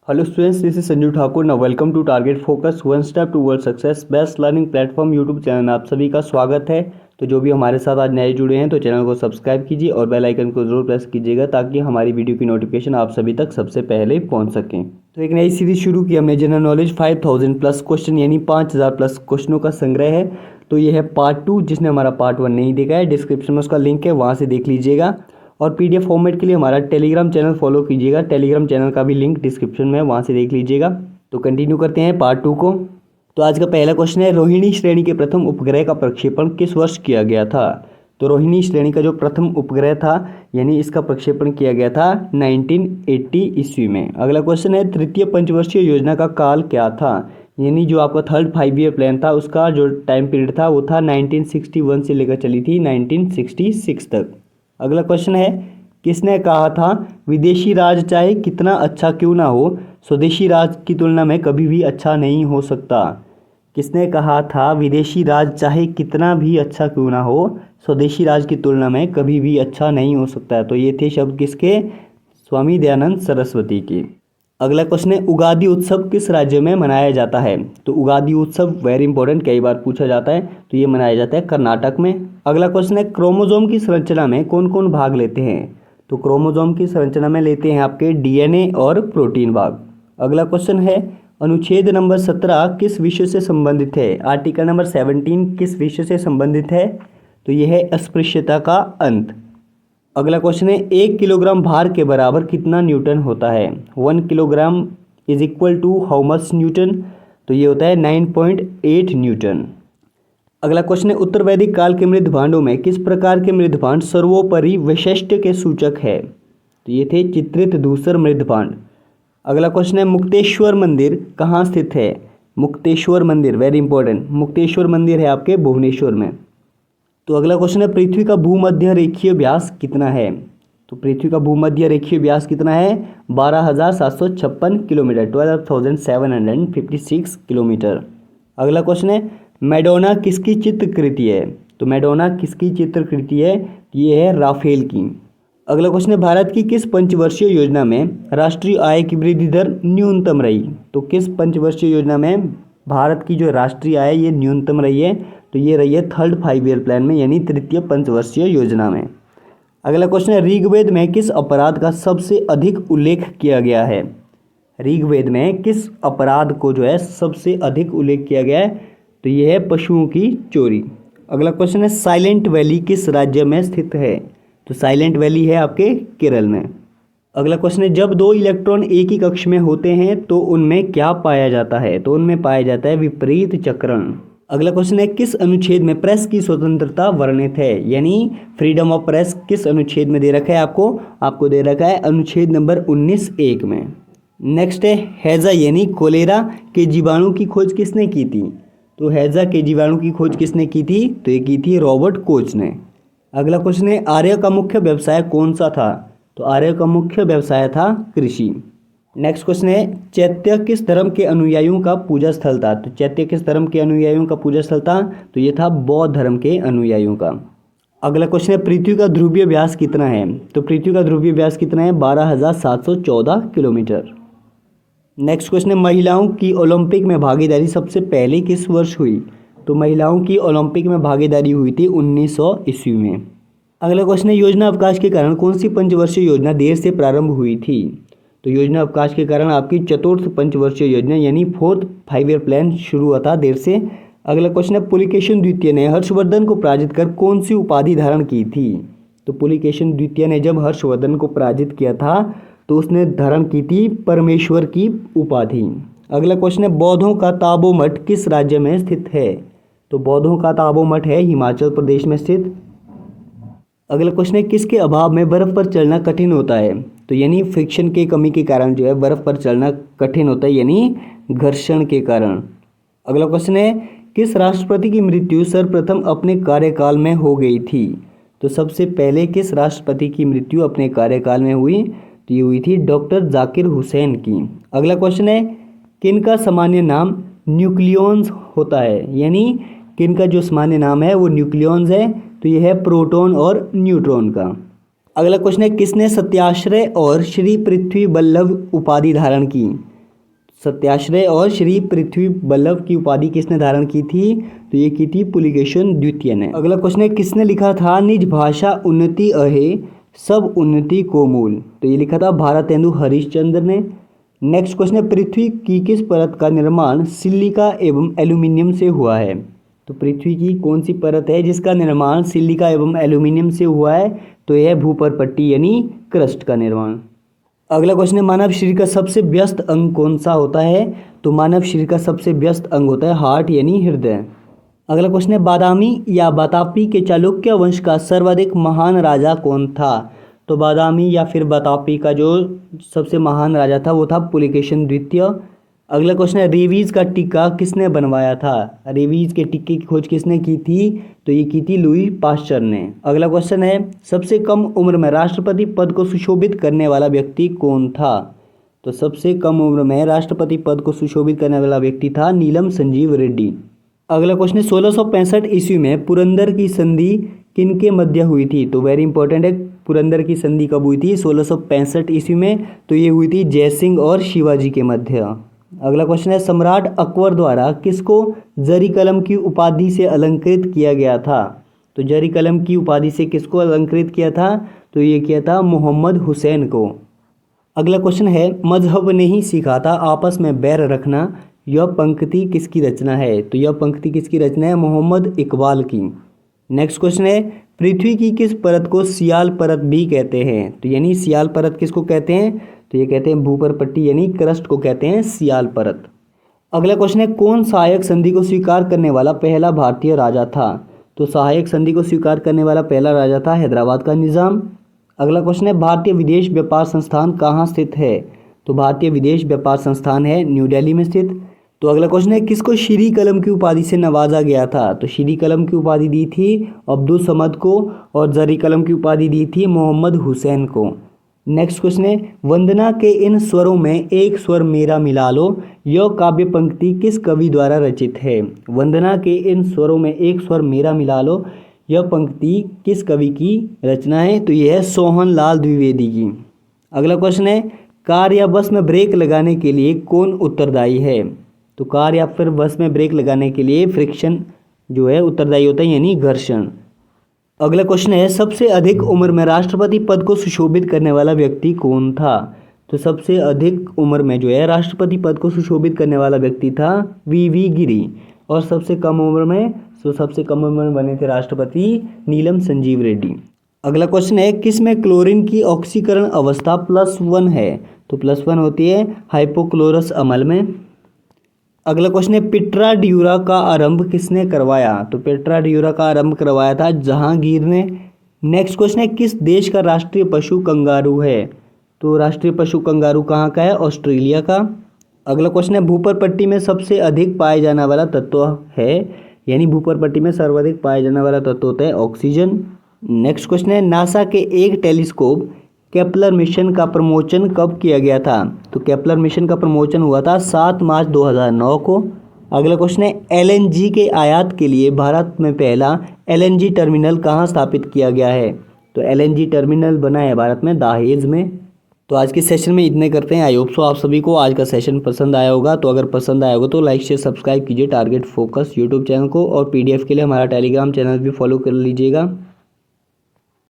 Hello students, this is Sanju Thakur. ना welcome to Target Focus one step toward success best learning platform YouTube channel में आप सभी का स्वागत है। तो जो भी हमारे साथ आज नए जुड़े हैं तो चैनल को सब्सक्राइब कीजिए और बेल आइकन को जरूर प्रेस कीजिएगा ताकि हमारी वीडियो की नोटिफिकेशन आप सभी तक सबसे पहले पहुंच सकें। तो एक नई सीरीज शुरू की हमने, जनरल नॉलेज 5000 प्लस क्वेश्चन यानी 5000 प्लस क्वेश्चनों का संग्रह है। तो ये है पार्ट 2। जिसने हमारा पार्ट 1 नहीं देखा है, डिस्क्रिप्शन में उसका लिंक है, वहाँ से देख लीजिएगा। और पीडीएफ फॉर्मेट के लिए हमारा टेलीग्राम चैनल फॉलो कीजिएगा। टेलीग्राम चैनल का भी लिंक डिस्क्रिप्शन में है, वहाँ से देख लीजिएगा। तो कंटिन्यू करते हैं पार्ट 2 को। तो आज का पहला क्वेश्चन है, रोहिणी श्रेणी के प्रथम उपग्रह का प्रक्षेपण किस वर्ष किया गया था। तो रोहिणी श्रेणी का जो प्रथम उपग्रह था यानी इसका प्रक्षेपण किया गया था 1980 ईस्वी में। अगला क्वेश्चन है, तृतीय पंचवर्षीय योजना का काल क्या था। यानी जो आपका थर्ड 5 ईयर प्लान था उसका जो टाइम पीरियड था वो था 1961 से लेकर चली थी 1966 तक। अगला क्वेश्चन है, किसने कहा था विदेशी राज चाहे कितना अच्छा क्यों ना हो स्वदेशी राज की तुलना में कभी भी अच्छा नहीं हो सकता। किसने कहा था विदेशी राज चाहे कितना भी अच्छा क्यों ना हो स्वदेशी राज की तुलना में कभी भी अच्छा नहीं हो सकता है। तो ये थे शब्द किसके, स्वामी दयानंद सरस्वती के। अगला क्वेश्चन है, उगादि उत्सव किस राज्य में मनाया जाता है। तो उगादि उत्सव वेरी इंपॉर्टेंट, कई बार पूछा जाता है। तो ये मनाया जाता है कर्नाटक में। अगला क्वेश्चन है, क्रोमोसोम की संरचना में कौन कौन भाग लेते हैं। तो क्रोमोसोम की संरचना में लेते हैं आपके डीएनए और प्रोटीन भाग। अगला क्वेश्चन है, अनुच्छेद नंबर 17 किस विषय से संबंधित है। आर्टिकल नंबर 17 किस विषय से संबंधित है। तो यह है अस्पृश्यता का अंत। अगला क्वेश्चन है, 1 किलोग्राम भार के बराबर कितना न्यूटन होता है। 1 kilogram is equal to how much newton. तो ये होता है 9.8 न्यूटन। अगला क्वेश्चन है, उत्तर वैदिक काल के मृद भांडों में किस प्रकार के मृद भांड सर्वोपरि वैशिष्ट्य के सूचक है। तो ये थे चित्रित धूसर मृद भांड। अगला क्वेश्चन है, मुक्तेश्वर मंदिर कहाँ स्थित है। मुक्तेश्वर मंदिर वेरी इंपॉर्टेंट, मुक्तेश्वर मंदिर है आपके भुवनेश्वर में। तो अगला क्वेश्चन है, पृथ्वी का भूमध्य रेखीय व्यास कितना है। तो पृथ्वी का भूमध्य रेखीय व्यास कितना है, 12,756 किलोमीटर, 12,756 किलोमीटर। अगला क्वेश्चन है, मैडोना किसकी चित्रकृति है। तो मैडोना किसकी चित्रकृति है, ये है राफेल की। अगला क्वेश्चन है, भारत की किस पंचवर्षीय योजना में राष्ट्रीय आय की वृद्धि दर न्यूनतम रही। तो किस पंचवर्षीय योजना में भारत की जो राष्ट्रीय आय ये न्यूनतम रही है। तो ये रही है थर्ड 5 ईयर प्लान में यानी तृतीय पंचवर्षीय योजना में। अगला क्वेश्चन है, ऋग्वेद में किस अपराध का सबसे अधिक उल्लेख किया गया है। ऋग्वेद में किस अपराध को जो है सबसे अधिक उल्लेख किया गया है। तो ये है पशुओं की चोरी। अगला क्वेश्चन है, साइलेंट वैली किस राज्य में स्थित है। तो साइलेंट वैली है आपके केरल में। अगला क्वेश्चन है, जब 2 इलेक्ट्रॉन एक ही कक्ष में होते हैं तो उनमें क्या पाया जाता है। तो उनमें पाया जाता है विपरीत चक्रण। अगला क्वेश्चन है, किस अनुच्छेद में प्रेस की स्वतंत्रता वर्णित है। यानी फ्रीडम ऑफ प्रेस किस अनुच्छेद में दे रखा है आपको दे रखा है अनुच्छेद नंबर 19(1) में। नेक्स्ट है, हैजा यानी कोलेरा के जीवाणु की खोज किसने की थी। तो हैजा के जीवाणु की खोज किसने की थी। तो ये की थी रॉबर्ट कोच ने। अगला क्वेश्चन है, आर्य का मुख्य व्यवसाय कौन सा था। तो आर्य का मुख्य व्यवसाय था कृषि। नेक्स्ट क्वेश्चन है, चैत्य किस धर्म के अनुयायियों का पूजा स्थल था। तो चैत्य किस धर्म के अनुयायियों का पूजा स्थल था। तो ये था बौद्ध धर्म के अनुयायियों का। अगला क्वेश्चन है, पृथ्वी का ध्रुवीय व्यास कितना है। तो पृथ्वी का ध्रुवीय व्यास कितना है, 12,714 किलोमीटर। नेक्स्ट क्वेश्चन है, महिलाओं की ओलंपिक में भागीदारी सबसे पहले किस वर्ष हुई। तो महिलाओं की ओलंपिक में भागीदारी हुई थी 1900 ईस्वी में। अगला क्वेश्चन है, योजना अवकाश के कारण कौन सी पंचवर्षीय योजना देर से प्रारंभ हुई थी। तो योजना अवकाश के कारण आपकी चतुर्थ पंचवर्षीय योजना यानी फोर्थ 5 ईयर प्लान शुरू हुआ था देर से। अगला क्वेश्चन है, पुलिकेशन द्वितीय ने हर्षवर्धन को पराजित कर कौन सी उपाधि धारण की थी। तो पुलिकेशन द्वितीय ने जब हर्षवर्धन को पराजित किया था तो उसने धारण की थी परमेश्वर की उपाधि। अगला क्वेश्चन है, बौद्धों का ताबो मठ किस राज्य में स्थित है। तो बौद्धों का ताबो मठ है हिमाचल प्रदेश में स्थित। अगला क्वेश्चन है, किसके अभाव में बर्फ पर चलना कठिन होता है। तो यानी फ्रिक्शन की कमी के कारण जो है बर्फ पर चलना कठिन होता है यानी घर्षण के कारण। अगला क्वेश्चन है, किस राष्ट्रपति की मृत्यु सर्वप्रथम अपने कार्यकाल में हो गई थी। तो सबसे पहले किस राष्ट्रपति की मृत्यु अपने कार्यकाल में हुई। तो ये हुई थी डॉक्टर जाकिर हुसैन की। अगला क्वेश्चन है, किनका सामान्य नाम न्यूक्लियॉन्स होता है। यानी किनका जो सामान्य नाम है वो न्यूक्लियॉन्स है। तो ये है प्रोटॉन और न्यूट्रॉन का। अगला क्वेश्चन है, किसने सत्याश्रय और श्री पृथ्वी बल्लभ उपाधि धारण की। सत्याश्रय और श्री पृथ्वी बल्लभ की उपाधि किसने धारण की थी? तो ये की थी पुलिकेशिन द्वितीय ने। अगला क्वेश्चन है, किसने लिखा था निज भाषा उन्नति अहे सब उन्नति को मूल? तो ये लिखा था भारतेंदु हरिश्चंद्र ने। नेक्स्ट क्वेश्चन है, पृथ्वी की किस परत का निर्माण सिलिका एवं एल्यूमिनियम से हुआ है? तो पृथ्वी की कौन सी परत है जिसका निर्माण सिलिका एवं एल्यूमिनियम से हुआ है? तो यह भूपर पट्टी यानी क्रस्ट का निर्माण। अगला क्वेश्चन है, मानव शरीर का सबसे व्यस्त अंग कौन सा होता है? तो मानव शरीर का सबसे व्यस्त अंग होता है हार्ट यानी हृदय। अगला क्वेश्चन है, बादामी या बतापी के चालुक्य वंश का सर्वाधिक महान राजा कौन था? तो बादामी या फिर बतापी का जो सबसे महान राजा था वो था पुलिकेशिन द्वितीय। अगला क्वेश्चन है, रेबीज का टीका किसने बनवाया था? रेबीज के टीके की खोज किसने की थी? तो ये की थी लुई पास्चर ने। अगला क्वेश्चन है, सबसे कम उम्र में राष्ट्रपति पद को सुशोभित करने वाला व्यक्ति कौन था? तो सबसे कम उम्र में राष्ट्रपति पद को सुशोभित करने वाला व्यक्ति था नीलम संजीव रेड्डी। अगला क्वेश्चन है, 1665 ईस्वी में पुरंदर की संधि किनके मध्य हुई थी? तो वेरी इंपॉर्टेंट है, पुरंदर की संधि कब हुई थी? 1665 ईस्वी में। तो ये हुई थी जयसिंह और शिवाजी के मध्य। अगला क्वेश्चन है, सम्राट अकबर द्वारा किसको जरी कलम की उपाधि से अलंकृत किया गया था? तो जरी कलम की उपाधि से किसको अलंकृत किया था? तो ये किया था मोहम्मद हुसैन को। अगला क्वेश्चन है, मजहब ने ही सिखाता आपस में बैर रखना, यह पंक्ति किसकी रचना है? तो यह पंक्ति किसकी रचना है? मोहम्मद इकबाल की। नेक्स्ट क्वेश्चन है, पृथ्वी की किस परत को सियाल परत भी कहते हैं? तो यानी सियाल परत किसको कहते हैं? तो ये कहते हैं भूपर पट्टी यानी क्रस्ट को कहते हैं सियाल परत। अगला क्वेश्चन है, कौन सहायक संधि को स्वीकार करने वाला पहला भारतीय राजा था? तो सहायक संधि को स्वीकार करने वाला पहला राजा था हैदराबाद का निज़ाम। अगला क्वेश्चन है, भारतीय विदेश व्यापार संस्थान कहाँ स्थित है? तो भारतीय विदेश व्यापार संस्थान है न्यू दिल्ली में स्थित। तो अगला क्वेश्चन है, किसको श्री कलम की उपाधि से नवाजा गया था? तो श्री कलम की उपाधि दी थी अब्दुल समद को और जरी कलम की उपाधि दी थी मोहम्मद हुसैन को। नेक्स्ट क्वेश्चन है, वंदना के इन स्वरों में एक स्वर मेरा मिला लो, यह काव्य पंक्ति किस कवि द्वारा रचित है? वंदना के इन स्वरों में एक स्वर मेरा मिला लो, यह पंक्ति किस कवि की रचना है? तो यह है सोहन लाल द्विवेदी की। अगला क्वेश्चन है, कार या बस में ब्रेक लगाने के लिए कौन उत्तरदायी है? तो कार या फिर बस में ब्रेक लगाने के लिए फ्रिक्शन जो है उत्तरदायी होता है यानी घर्षण। अगला क्वेश्चन है, सबसे अधिक उम्र में राष्ट्रपति पद को सुशोभित करने वाला व्यक्ति कौन था? तो सबसे अधिक उम्र में जो है राष्ट्रपति पद को सुशोभित करने वाला व्यक्ति था वी गिरी। और सबसे कम उम्र में बने थे राष्ट्रपति नीलम संजीव रेड्डी। अगला क्वेश्चन है, किस में क्लोरीन की ऑक्सीकरण अवस्था +1 है? तो +1 होती है हाइपोक्लोरस अम्ल में। अगला क्वेश्चन है, पिट्रा ड्यूरा का आरंभ किसने करवाया? तो पिट्रा ड्यूरा का आरंभ करवाया था जहांगीर ने। नेक्स्ट क्वेश्चन है, किस देश का राष्ट्रीय पशु कंगारू है? तो राष्ट्रीय पशु कंगारू कहाँ का है? ऑस्ट्रेलिया का। अगला क्वेश्चन है, भूपर पट्टी में सबसे अधिक पाए जाने वाला तत्व है, यानी भूपर पट्टी में सर्वाधिक पाए जाने वाला तत्व होता है ऑक्सीजन। नेक्स्ट क्वेश्चन है, नासा के एक टेलीस्कोप केपलर मिशन का प्रमोशन कब किया गया था? तो केपलर मिशन का प्रमोशन हुआ था 7 मार्च 2009 को। अगला क्वेश्चन है, एलएनजी के आयात के लिए भारत में पहला एलएनजी टर्मिनल कहाँ स्थापित किया गया है? तो एलएनजी टर्मिनल बना है भारत में दहेज में। तो आज के सेशन में इतने करते हैं। आई होप सो आप सभी को आज का सेशन पसंद आया होगा। तो अगर पसंद आया होगा तो लाइक शेयर सब्सक्राइब कीजिए टारगेट फोकस यूट्यूब चैनल को, और पीडीएफ के लिए हमारा टेलीग्राम चैनल भी फॉलो कर लीजिएगा।